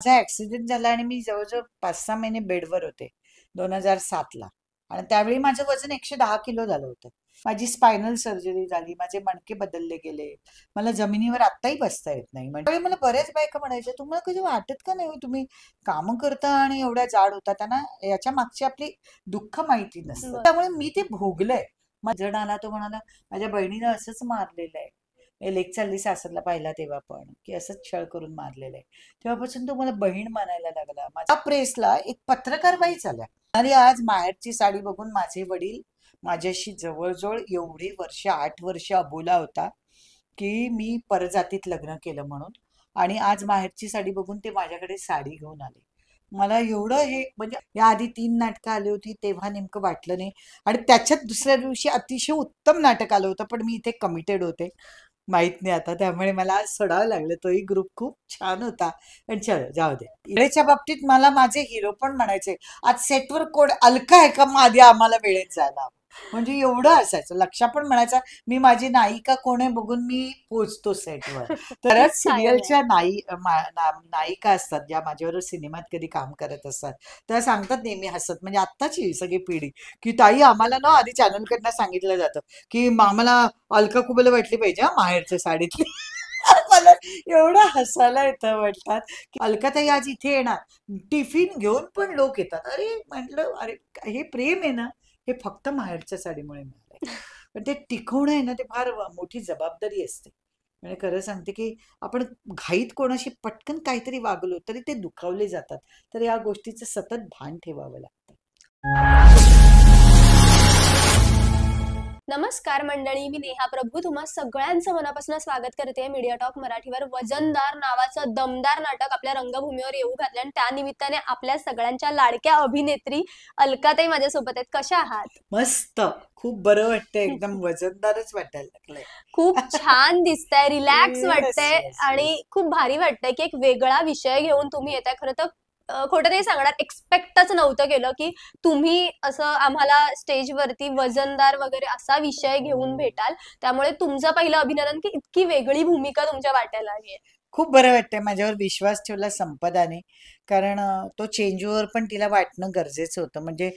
माझा ऍक्सिडेंट झाला आणि मी जवळजवळ 5-6 महिने बेडवर होते 2007ला. आणि त्यावेळी माझं वजन 110 किलो झालं होतं. माझी स्पायनल सर्जरी झाली, माझे मणके बदलले गेले, मला जमिनीवर आत्ताही बसता येत नाही. म्हणजे मला बऱ्याच बायका म्हणायच्या, तुम्हाला कधी वाटत का नाही हो, तुम्ही कामं करता आणि एवढ्या जाड होता. त्यांना याच्या मागची आपली दुःख माहिती नसतं. त्यामुळे मी ते भोगलंय. जण आला तो म्हणाला, माझ्या बहिणीनं असंच मारलेलं आहे. लेक चालली सासरला पाहिला तेव्हा पण, की असंच छळ करून मारलेलं आहे. तेव्हापासून तो मला बहीण मानायला लागला. माझ्या प्रेसला एक पत्रकार बाई आल्या आणि आज माहेरची साडी बघून माझे वडील माझ्याशी जवळजवळ एवढी वर्ष 8 वर्ष अबोला होता, की मी परजातीत लग्न केलं म्हणून. आणि आज माहेरची साडी बघून ते माझ्याकडे साडी घेऊन आले. मला एवढं हे म्हणजे या आधी 3 नाटकं आली होती तेव्हा नेमकं वाटलं नाही. आणि त्याच्यात दुसऱ्या दिवशी अतिशय उत्तम नाटक आलं होतं, पण मी इथे कमिटेड होते. माहित नाही आता, त्यामुळे मला आज सोडावं लागलं. तोही ग्रुप खूप छान होता. पण चलो जाऊ दे. वेळेच्या बाबतीत मला माझे हिरो पण म्हणायचे, आज सेटवर कोण अलका आहे का, मग आधी आम्हाला वेळेत जायला. म्हणजे एवढं असायचं. लक्षा पण म्हणायचा, मी माझी नायिका कोण आहे बघून मी पोचतो सेटवर. तरच सिरियलच्या नायिका असतात ज्या माझ्याबरोबर सिनेमात कधी काम करत असतात, त्या सांगतात नेहमी हसत, म्हणजे आत्ताची सगळी पिढी, की ताई आम्हाला ना आधी चॅनलकडनं सांगितलं जातं की आम्हाला अलका कुबल वाटली पाहिजे हा माहेरच्या साडीतली. मला एवढं हसायला येतं. म्हणतात की अलकाताई आज इथे येणार, टिफिन घेऊन पण लोक येतात. अरे म्हटलं, अरे हे प्रेम आहे ना, हे फक्त माहेरच्या साडीमुळे मिळालंय. पण ते टिकवणं आहे ना, ते फार मोठी जबाबदारी असते. म्हणजे खरं सांगते की आपण घाईत कोणाशी पटकन काहीतरी वागलो तरी ते दुखावले जातात. तर या गोष्टीचं सतत भान ठेवावं लागतं. नमस्कार मंडळी, मी नेहा प्रभू तुम्हा सगळ्यांचं मनापासून स्वागत करते मीडिया टॉक मराठीवर. वजनदार नावाचं दमदार नाटक आपल्या रंगभूमीवर येऊ घातलं आणि त्या निमित्ताने आपल्या सगळ्यांच्या लाडक्या अभिनेत्री अलकाताई माझ्यासोबत आहेत. कशा आहात? मस्त, खूप बरं वाटतंय. एकदम वजनदारच वाटायला लागलंय. खूप छान दिसतंय, रिलॅक्स Yes, वाटतंय yes, आणि yes. खूप भारी वाटतंय की एक वेगळा विषय घेऊन तुम्ही येताय. खरं तर खोटं नाही सांगणार, एक्सपेक्टच नव्हतं केलं की तुम्ही असं आम्हाला स्टेजवरती वजनदार वगैरे असा विषय घेऊन भेटाल. त्यामुळे तुमचं पहिलं अभिनंदन की इतकी वेगळी भूमिका तुमच्या वाट्याला आली आहे. खूप बरं वाटतंय. माझ्यावर विश्वास ठेवला संपदाने. कारण तो चेंज ओव्हर पण तिला वाटणं गरजेचं होतं. म्हणजे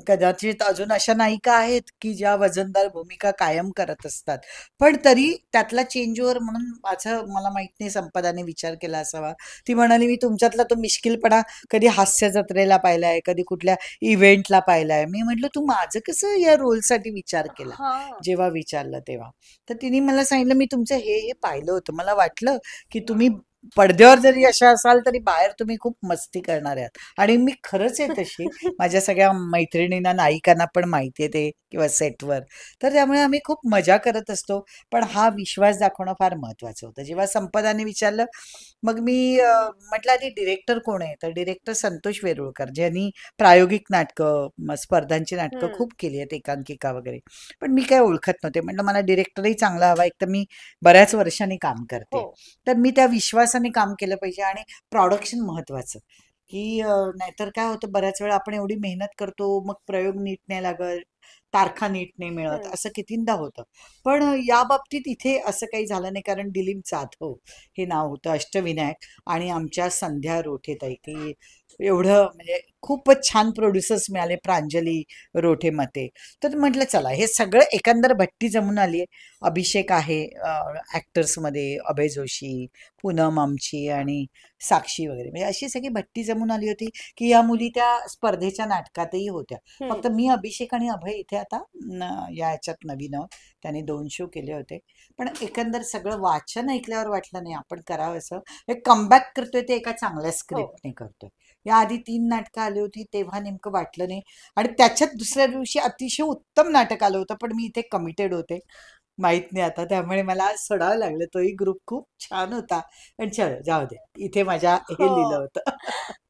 कदाचित अजून अशा नायिका आहेत की ज्या वजनदार भूमिका कायम करत असतात, पण तरी त्यातला चेंज ओव्हर म्हणून मला माहित नाही संपदाने विचार केला असावा. ती म्हणाली, मी तुमच्यातला तो मिश्किलपणा कधी हास्य जत्रेला पाहिलाय, कधी कुठल्या इव्हेंटला पाहिलाय. मी म्हटलं, तू माझं कसं या रोलसाठी विचार केला? जेव्हा विचारलं तेव्हा तर तिने मला सांगितलं, मी तुमचं हे हे पाहिलं होतं, मला वाटलं की तुम्ही पडद्यावर जरी अशा असाल तरी बाहेर तुम्ही खूप मस्ती करणार आहात. आणि मी खरंच आहे तशी. माझ्या सगळ्या मैत्रिणींना, नायिकांना पण माहिती आहे ते, किंवा सेटवर. तर त्यामुळे आम्ही खूप मजा करत असतो. पण हा विश्वास दाखवणं फार महत्वाचं होतं. जेव्हा संपदाने विचारलं, मग मी म्हटलं, आधी डिरेक्टर कोण आहे? तर डिरेक्टर संतोष वेरूळकर, ज्यांनी प्रायोगिक नाटकं, स्पर्धांची नाटकं खूप केली आहेत, एकांकिका वगैरे. पण मी काय ओळखत नव्हते. म्हटलं, मला डिरेक्टरही चांगला हवा. एक तर मी बऱ्याच वर्षांनी काम करते, तर मी त्या विश्वासाने काम केलं पाहिजे. आणि प्रोडक्शन महत्वाचं, की नाहीतर काय होतं, बऱ्याच वेळा आपण एवढी मेहनत करतो, मग प्रयोग नीट नाही लागत, तारखा नीट नाही मिळत, असं कितींदा होतं. पण या बाबतीत इथे असं काही झालं नाही. कारण दिलीप जाधव हे नाव होतं, अष्टविनायक, आणि आमच्या संध्या रोठेताई, की एवढं म्हणजे खूपच छान प्रोड्युसर्स मिळाले, प्रांजली रोठे मते. तर म्हटलं, चला हे सगळं एकंदर भट्टी जमून आली आहे. अभिषेक आहे ॲक्टर्समध्ये, अभय जोशी, पूनम आमची आणि साक्षी वगैरे, म्हणजे अशी सगळी भट्टी जमून आली होती की या मुली त्या स्पर्धेच्या नाटकातही होत्या. फक्त मी, अभिषेक आणि अभय इथे आता या ह्याच्यात नवीन आहोत. त्यांनी 2 शो केले होते. पण एकंदर सगळं वाचन ऐकल्यावर वाटलं, नाही आपण करावं असं. एक कमबॅक करतोय ते एका चांगल्या स्क्रिप्टने करतोय. या आधी 3 नाटकं आली होती तेव्हा नेमकं वाटलं नाही. आणि त्याच्यात दुसऱ्या दिवशी अतिशय उत्तम नाटक आलं होतं, पण मी इथे कमिटेड होते. माहित नाही आता, त्यामुळे मला आज सोडावं लागलं. तोही ग्रुप खूप छान होता. पण चलो जाऊ दे, इथे माझ्या हे लिहिलं होतं.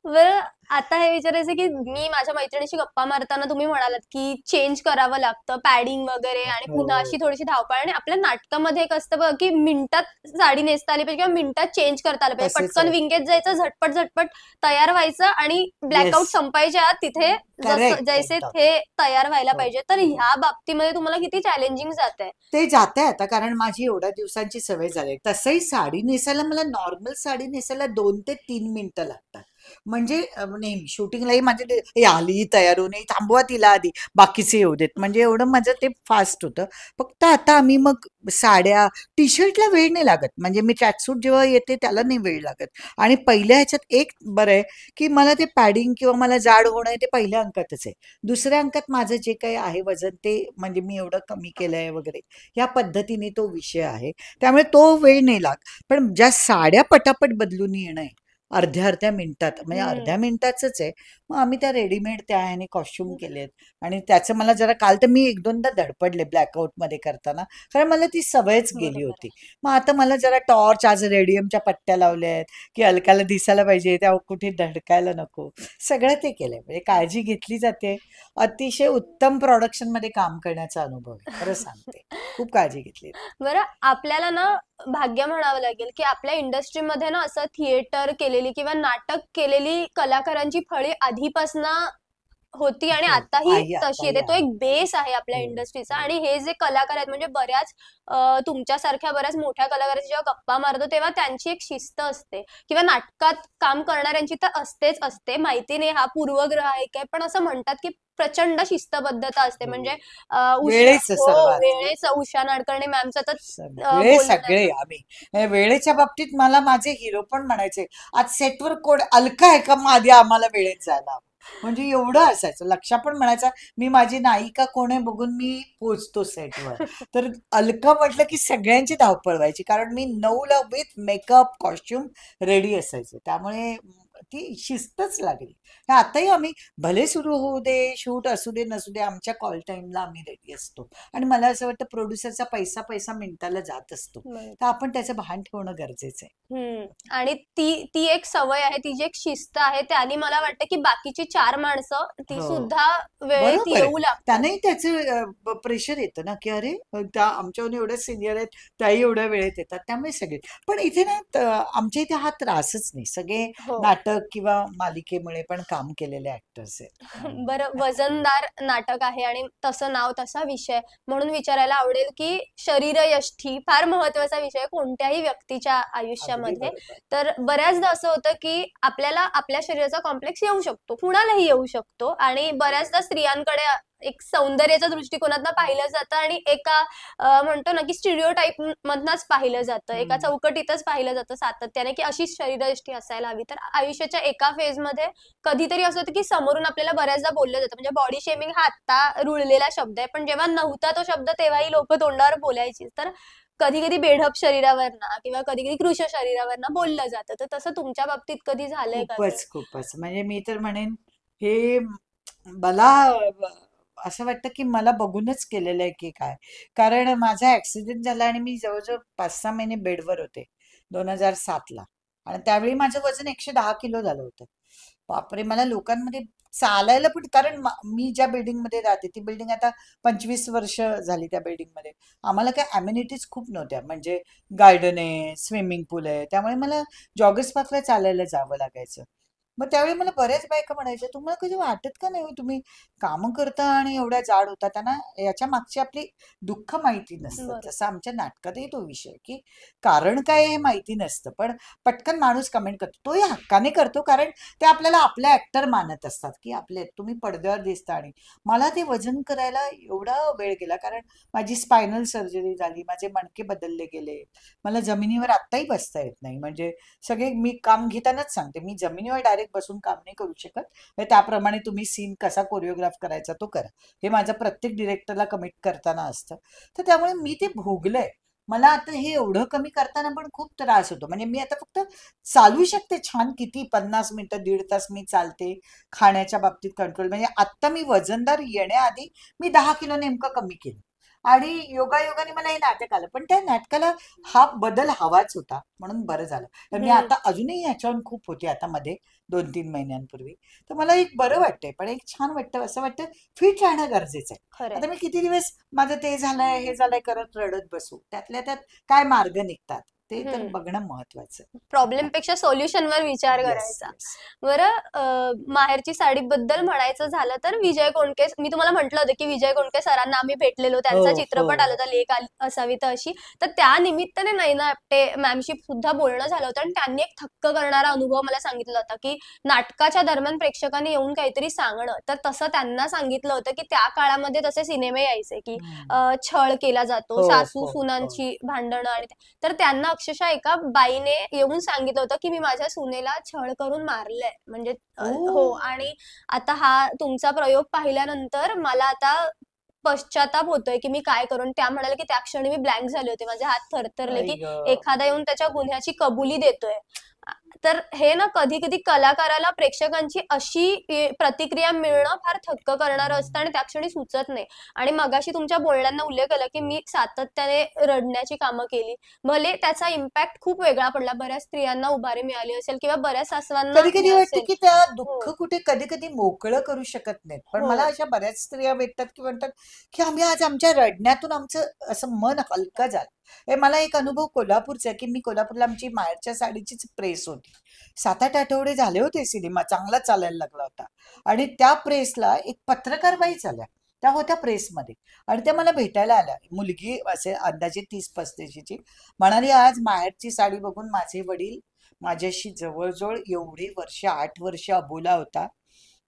बरं, आता हे विचारायचं की मी माझ्या मैत्रिणीशी गप्पा मारताना तुम्ही म्हणालात की चेंज करावं लागतं पॅडिंग वगैरे आणि पुन्हा हो. अशी थोडीशी धावपळ आणि आपल्या नाटकामध्ये एक असतं बघ की मिनिटात साडी नेसता आली पाहिजे किंवा मिनिटात चेंज करता आलं पाहिजे, तसेच पटकन आहे. विंगेत जायचं, झटपट झटपट तयार व्हायचं आणि येस. ब्लॅकआउट संपायच्या आत तिथे जसं करेक्ट जैसे एकदम. ते तयार व्हायला हो, पाहिजे. तर हो. ह्या बाबतीमध्ये तुम्हाला किती चॅलेंजिंग जात आहे? ते जातंय आता, कारण माझी एवढ्या दिवसांची सवय झाली. तसंही साडी नेसायला मला नॉर्मल साडी नेसायला 2 ते 3 मिनिटं लागतात. म्हणजे नेहमी शूटिंगलाही माझे "ए, आली तयार होऊन, ए, थांबवा तिला आधी, बाकीचे येऊ देत." म्हणजे एवढं माझं ते फास्ट होतं. फक्त आता आम्ही मग साड्या, टी-शर्टला वेळ नाही लागत. म्हणजे मी ट्रॅकसूट जेव्हा येते त्याला नाही वेळ लागत. आणि पहिल्या ह्याच्यात एक बरं आहे, की मला ते पॅडिंग किंवा मला जाड होणं आहे ते पहिल्या अंकातच आहे. दुसऱ्या अंकात माझं जे काही आहे वजन ते म्हणजे मी एवढं कमी केलंय वगैरे या पद्धतीने तो विषय आहे. त्यामुळे तो वेळ नाही लागत. पण ज्या साड्या पटापट बदलून येणं आहे, अर्ध्या-अर्ध्या मिनिटात, म्हणजे हम्म. अर्ध्या मिनिटाचंच आहे. मग आम्ही त्या रेडीमेड त्या ह्याने कॉस्ट्यूम केलेत आणि त्याचं मला जरा काल तर मी 1-2दा धडपडले ब्लॅकआउटमध्ये करताना, कारण मला ती सवयच गेली बरोबर होती. मग आता मला जरा टॉर्च, आज रेडियमच्या पट्ट्या लावल्या आहेत, की अलकाला दिसायला पाहिजे, त्या कुठे धडकायला नको. सगळं ते केलंय. म्हणजे काळजी घेतली जाते. अतिशय उत्तम प्रोडक्शनमध्ये काम करण्याचा अनुभव आहे. खरं सांगते. खूप काळजी घेतली. बरं, आपल्याला ना भाग्य म्हणावं लागेल की आपल्या इंडस्ट्रीमध्ये ना असं थिएटर केलेली किंवा नाटक केलेली कलाकारांची फळी आधीपासनं होती आणि हो, आताही तशी आताही येते. तो आहे. एक बेस आहे आपल्या हो, इंडस्ट्रीचा हो. आणि हे जे कलाकार आहेत म्हणजे बऱ्याच तुमच्यासारख्या बऱ्याच मोठ्या कलाकारांची जेव्हा गप्पा मारतो तेव्हा त्यांची एक शिस्त असते किंवा नाटकात काम करणाऱ्यांची तर असतेच असते. माहिती नाही हा पूर्वग्रह आहे काय, पण असं म्हणतात की प्रचंड शिस्तबद्धता असते. हो. म्हणजे उषा वेळेचं हो, सर्वात. वेळेचं उषा नाडकर्णी मॅमचं तर सगळे बोलणं नाही. सगळे आम्ही वेळेच्या बाबतीत मला माझे हिरो पण म्हणायचे, आज सेटवर कोण अलका आहे का, मग आधी आम्हाला वेळेत जायला हवं." म्हणजे एवढं असायचं. लक्षा पण म्हणायचा, मी माझी नायिका कोण आहे बघून मी पोचतो सेटवर. तर अलका म्हटलं की सगळ्यांची धावपळ व्हायची, कारण मी 9ला विथ मेकअप कॉस्ट्युम रेडी असायचे. त्यामुळे ती शिस्तच लागली. तर आताही आम्ही भले सुरू होऊ दे, शूट असू दे नसू दे, आमच्या कॉल टाईमला आम्ही रेडी असतो. आणि मला असं वाटतं प्रोड्युसरचा पैसा पैसा मिनिटाला जात असतो, बरोबर. तर आपण त्याचं भान ठेवणं गरजेचं आहे. हम्म. आणि ती ती एक सवय आहे, ती जी एक शिस्त आहे, त्यानी मला वाटतं की बाकीची 4 माणसं ती हो, सुद्धा वेळेत बरोबर आहे. येऊ लागतात. त्यांनाही त्याचं प्रेशर येतं ना, की अरे त्या आमच्याहून एवढ्या सिनियर आहेत, त्याही एवढ्या वेळेत येतात. त्यामुळे सगळे. पण इथे ना आमच्या इथे हा त्रासच नाही. सगळे हो. नाटक किंवा मालिकेमुळे पण काम केलेले ऍक्टर्स आहेत. त्यामुळे बरं, काही प्रॉब्लेम. वजनदार नाटक आहे आणि तसं नाव तसा विषय म्हणून विचारायला आवडेल की शरीरयष्टी फार महत्वाचा विषय आहे कोणत्याही व्यक्तीच्या अगदी आयुष्यामध्ये. बरोबर. तर बऱ्याचदा असं होतं की आपल्याला आपल्या शरीराचा कॉम्प्लेक्स येऊ शकतो, कुणालाही येऊ शकतो आणि बऱ्याचदा स्त्रियांकडे एक सौंदर्याच्या दृष्टिकोनातनं पाहिलं जातं आणि एका म्हणतो ना की स्टिरिओटाईप मधनच पाहिलं जातं, एका हम्म. चौकटीतच पाहिलं जातं सातत्याने की अशीच शरीरयष्टी असायला हवी. तर आयुष्याच्या एका फेजमध्ये कधीतरी असं होतं की समोरून आपल्याला बऱ्याचदा बोललं जातं. म्हणजे बॉडी शेमिंग हा आत्ता रुळलेला शब्द आहे, पण जेव्हा नव्हता तो शब्द तेव्हाही लोक तोंडावर बोलायची. तर कधी कधी बेढप शरीरावरनं किंवा कधी कधी कृश शरीरावरनं बोललं जातं. तर तसं तुमच्या बाबतीत कधी झालंय का काही? खूपच म्हणजे मी तर म्हणेन हे मला असं वाटतं की मला बघूनच केलेलं आहे की काय, कारण माझा ऍक्सिडेंट झाला आणि मी जवळजवळ 5-6 महिने बेडवर होते 2007ला. आणि त्यावेळी माझं वजन 110 किलो झालं होतं. बापरे, मला लोकांमध्ये चालायला पण, कारण मी ज्या बिल्डिंग मध्ये राहते ती बिल्डिंग आता 25 वर्ष झाली त्या बिल्डिंग मध्ये. आम्हाला काय अम्युनिटीज खूप नव्हत्या, म्हणजे गार्डन आहे, स्विमिंग पूल आहे, त्यामुळे मला जॉगर्स पार्कला चालायला जावं लागायचं. मग त्यावेळी मला बऱ्याच बायका म्हणायच्या, तुम्हाला कधी वाटत का नाही हो, तुम्ही कामं करता आणि एवढ्या जाड होता. त्यांना याच्या मागची आपली दुःख माहिती नसतं. बरोबर. जसं आमच्या नाटकातही तो विषय आहे, की कारण काय हे माहिती नसतं, पण पटकन माणूस कमेंट करतो, तोही हक्काने करतो, कारण ते आपल्याला आपले ऍक्टर मानत असतात, की आपले तुम्ही पडद्यावर दिसता. आणि मला ते वजन करायला एवढा वेळ गेला, कारण माझी स्पायनल सर्जरी झाली, माझे मणके बदलले गेले, मला जमिनीवर आत्ताही बसता येत नाही. म्हणजे सगळे मी काम घेतानाच सांगते, मी जमिनीवर डायरेक्ट बसून काम नाही करू शकत. तर त्याप्रमाणे तुम्ही सीन कसा कोरिओग्राफ करायचा तो करा, हे माझं प्रत्येक डिरेक्टरला कमिट करताना असतं. तर त्यामुळे मी ते भोगलंय. मला आता हे एवढं कमी करताना पण खूप त्रास होतो. म्हणजे मी आता फक्त चालू शकते छान, किती 50 मिनिटं 1.5 तास मी चालते. खाण्याच्या बाबतीत कंट्रोल, म्हणजे आता मी वजनदार येण्याआधी मी 10 किलो नेमकं कमी केलं. आणि योगायोगाने मला हे नाटक आलं, पण त्या नाटकाला हा बदल हवाच होता म्हणून बरं झालं. तर मी हम्म. आता अजूनही ह्याच्यावर खूप होते आता मध्ये 2-3 महिन्यांपूर्वी. तर मला एक बरं वाटतंय, पण एक छान वाटतं, असं वाटतं फिट राहणं गरजेचं आहे. खरंय. आता मी किती दिवस माझं ते झालंय हे झालंय करत रडत बसू, त्यातल्या त्यात काय मार्ग निघतात ते तर हम्म. बघणं महत्वाचं. प्रॉब्लेम पेक्षा सोल्युशनवर विचार येस, करायचा. येस. बरं, माहेरची साडीबद्दल म्हणायचं झालं तर विजय कोणके, मी तुम्हाला म्हटलं होतं की विजय कोणके सरांना आम्ही भेटलेलो, हो, त्यांचा हो. चित्रपट आला होता लेक असावी तर अशी. तर त्या निमित्ताने नैना आपटे मॅमशी सुद्धा बोलणं झालं होतं आणि त्यांनी एक थक्क करणारा अनुभव मला सांगितला होता की नाटकाच्या दरम्यान प्रेक्षकांनी येऊन काहीतरी सांगणं. तर तसं त्यांना सांगितलं होतं की त्या काळामध्ये तसे सिनेमे यायचे की हम्म. छळ केला जातो, हो, सासू हो, हो. सुनांची भांडणं आणि तर त्यांना अक्षरशः एका बाईने येऊन सांगितलं होतं की मी माझ्या सुनेला छळ करून मारलंय. म्हणजे ओ. हो. आणि आता हा तुमचा प्रयोग पाहिल्यानंतर मला आता पश्चाताप होतोय की मी काय करू. आणि त्या म्हणाल्या की त्या क्षणी मी ब्लँक झाले होते, माझे हात थरथरले आई की ग. एखादा येऊन त्याच्या गुन्ह्याची कबुली देतोय. तर हे ना कधी कधी कलाकाराला प्रेक्षकांची अशी प्रतिक्रिया मिळणं फार थक्क करणारं असतं आणि त्या क्षणी सुचत नाही. आणि मगाशी तुमच्या बोलण्यांना उल्लेख केला की मी सातत्याने रडण्याची कामं केली. भले त्याचा इम्पॅक्ट खूप वेगळा पडला, बऱ्याच स्त्रियांना उभारी मिळाली असेल किंवा बऱ्याच सासवांना कधी कधी हे वाटतं असेल. की त्या हो. दुःख कुठे कधी कधी मोकळं करू शकत नाहीत, पण हो. मला अशा बऱ्याच स्त्रिया भेटतात की म्हणतात की आम्ही आज आमच्या रडण्यातून आमचं असं मन हलकं झालं. हे मला एक अनुभव कोल्हापूरचा आहे की मी कोल्हापूरला आमची माहेरच्या साडीचीच प्रेस होती. 7-8 आठवडे झाले होते, सिनेमा चांगला चालायला लागला होता आणि त्या प्रेसला एक पत्रकार बाई झाल्या, त्या होत्या प्रेसमध्ये आणि त्या मला भेटायला आल्या. मुलगी असे अंदाजे 30-35ची. म्हणाली आज माहेरची साडी बघून माझे वडील माझ्याशी जवळजवळ एवढे वर्ष 8 वर्ष अबोला होता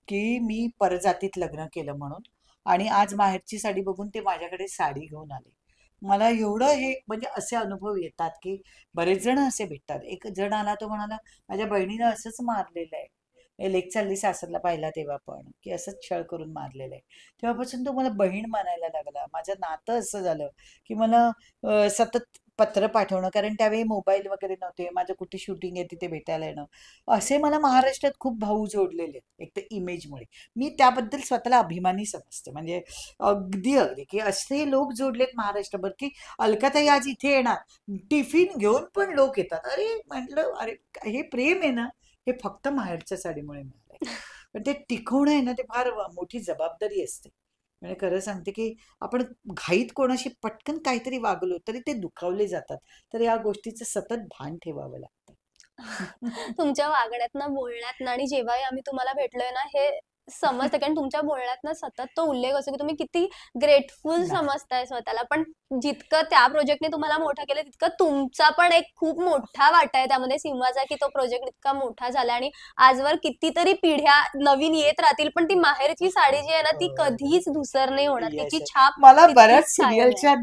की मी परजातीत लग्न केलं म्हणून, आणि आज माहेरची साडी बघून ते माझ्याकडे साडी घेऊन आले. मला एवढं हे म्हणजे असे अनुभव येतात की बरेच जण असे भेटतात. एक जण आला, तो म्हणाला माझ्या बहिणीनं असंच मारलेलं आहे. लेक चालली सासरला पाहिला तेव्हा पण की असंच छळ करून मारलेलं आहे. तेव्हापासून तो मला बहीण मानायला लागला. माझं नातं असं झालं की मला सतत पत्र पाठवणं, कारण त्यावेळी मोबाईल वगैरे नव्हते, माझं कुठे शूटिंग आहे तिथे भेटायला येणं, असे मला महाराष्ट्रात खूप भाऊ जोडलेले आहेत एक तर इमेजमुळे. मी त्याबद्दल स्वतःला अभिमानी समजते, म्हणजे अगदी अगदी की असे लोक जोडलेत महाराष्ट्रभर की अलकाताई आज इथे येणार, टिफिन घेऊन पण लोक येतात. अरे म्हटलं, अरे हे प्रेम आहे ना, हे फक्त माहेरच्या साडीमुळे मिळालंय. पण ते टिकवणं आहे ना, ते फार मोठी जबाबदारी असते. म्हणजे खरं सांगते की आपण घाईत कोणाशी पटकन काहीतरी वागलो तरी ते दुखावले जातात. तर या गोष्टीचं सतत भान ठेवावं लागतं. तुमच्या वागण्यातनं, बोलण्यातनं आणि जेव्हाही आम्ही तुम्हाला भेटलोय ना, हे समजतं. कारण तुमच्या बोलण्यातनं सतत तो उल्लेख असतो की तुम्ही किती ग्रेटफुल नाही. समजताय स्वतःला. पण जितकं त्या प्रोजेक्टने तुम्हाला मोठं केलं, तितकं तुमचा पण एक खूप मोठा वाटा आहे त्यामध्ये सिंहाचा, की तो प्रोजेक्ट इतका मोठा झाला आणि आजवर कितीतरी पिढ्या नवीन येत राहतील. पण ती माहेरची साडी जी आहे ना, ती कधीच धूसर नाही होणार. येस. तिची छाप मला बऱ्याच तितकीच कायम आहे. सिरियलच्या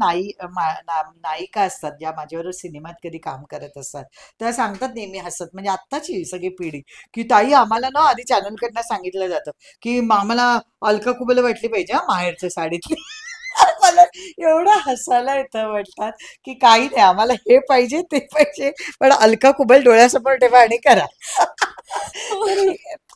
नायिका असतात ज्या माझ्यावर सिनेमात कधी काम करत असतात, त्या सांगतात नेहमी हसत, म्हणजे आत्ताची सगळी पिढी, की ताई आम्हाला ना आधी चॅनलकडनं सांगितलं जातं की आम्हाला अलका कुबल वाटली पाहिजे हा माहेरच्या साडीतली. मला एवढं हसायला येतं, म्हणतात की काही नाही, आम्हाला हे पाहिजे ते पाहिजे, पण अलका कुबल डोळ्यासमोर ठेवा आणि करा. तर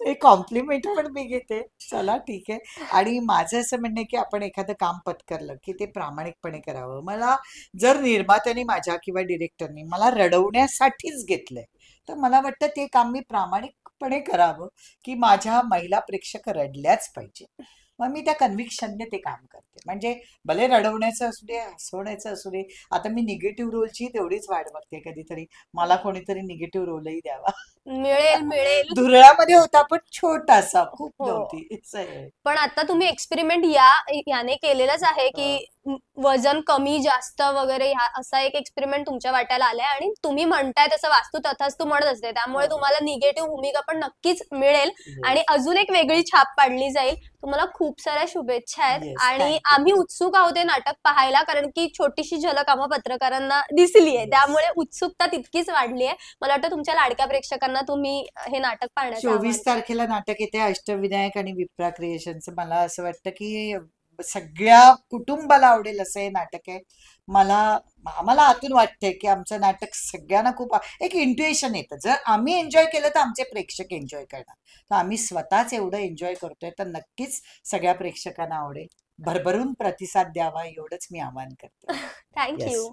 हे कॉम्प्लिमेंट पण मी घेते. चला ठीक आहे. आणि माझं असं म्हणणं आहे की आपण एखादं काम पत्करलं की ते प्रामाणिकपणे करावं. मला जर निर्मात्याने माझ्या किंवा डिरेक्टरनी मला रडवण्यासाठीच घेतलंय, तर मला वाटतं ते काम मी प्रामाणिकपणे करावं की माझ्या महिला प्रेक्षक रडल्याच पाहिजे. मग मी त्या कन्व्हिक्शनने ते काम करते. म्हणजे भले रडवण्याचं असू दे, हसवण्याचं असू दे. आता मी निगेटिव्ह रोलची तेवढीच वाट बघते कधीतरी, मला कोणीतरी निगेटिव्ह रोलही द्यावा. मिळेल, मिळेल. धुरळामध्ये होता पण छोटासा, खूप हो. नव्हती. असं आहे. पण आता तुम्ही एक्सपेरिमेंट याने केलेलंच आहे की हो. वजन कमी जास्त वगैरे ह्या असा एक एक्सपेरिमेंट तुमच्या वाट्याला आलाय आणि तुम्ही म्हणताय तसं वास्तू तथास्तू म्हणत असते, त्यामुळे हो. तुम्हाला निगेटिव्ह भूमिका पण नक्कीच मिळेल आणि येस. अजून एक वेगळी छाप पाडली जाईल. तुम्हाला खूप साऱ्या शुभेच्छा आहेत येस. आणि थँक यू. आम्ही उत्सुक आहोत हे नाटक पाहायला, कारण की छोटीशी झलक आम्हा पत्रकारांना दिसली आहे, येस. त्यामुळे उत्सुकता तितकीच वाढली आहे. मला वाटतं तुमच्या लाडक्या प्रेक्षकांना तुम्ही हे नाटक पाहण्याचं आवाहन 24 तारखेला नाटक येते अष्टविनायक आणि विप्रा क्रिएशनचं. मला असं वाटतं की सगळ्या कुटुंबाला आवडेल असं हे नाटक आहे. मला आम्हाला आतून वाटतंय की आमचं नाटक सगळ्यांना खूप एक इंट्युएशन येतं. जर आम्ही एन्जॉय केलं तर आमचे प्रेक्षक एन्जॉय करणार. तर आम्ही स्वतःच एवढं एन्जॉय करतोय, तर नक्कीच सगळ्या प्रेक्षकांना आवडेल. भरभरून प्रतिसाद द्यावा एवढंच मी आवाहन करते. Thank yes. यू.